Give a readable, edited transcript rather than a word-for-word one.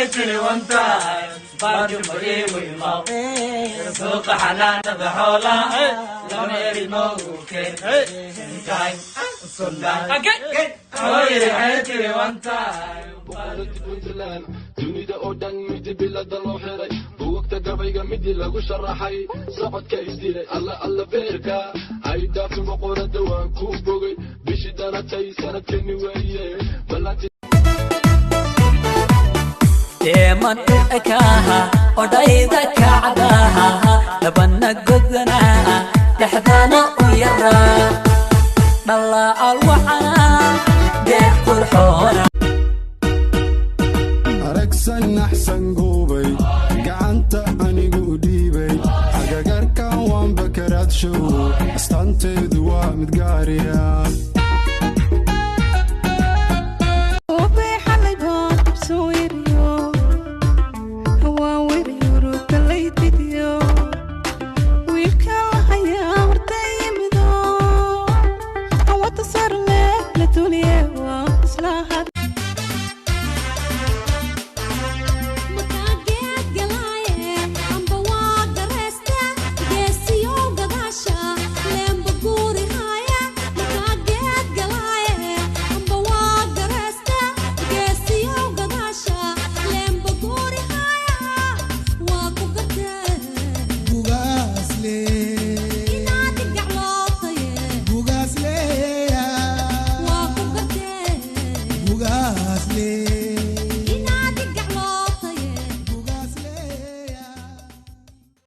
حياتي وانت برجو بقيوي ما سوق حنان بحولا لون يري موكي انتاي سلطان حياتي حياتي وانت dunida oo dhan midi bilada loo xiray buugta gabayga midi lagu sharaxay socodka isdilay alla beerka ay daafin boqorada waan ku bogay bishii daratay sanadkani weeye ballanti deeman akaha odayda kacdaha labana godana dhaxdana u yara dhalla alwaxana deeq qurxoona أحسن أحسن قوبي قعنت أنيقو ديبي حقاقركا وان بكرات شو استانتي دوا متقاريا قوبي حلقان بسويريو هوا ويريو روك اللي تديو ويلكا لحيا ورتي مدو هوا تصر لك لتوليا واسلاها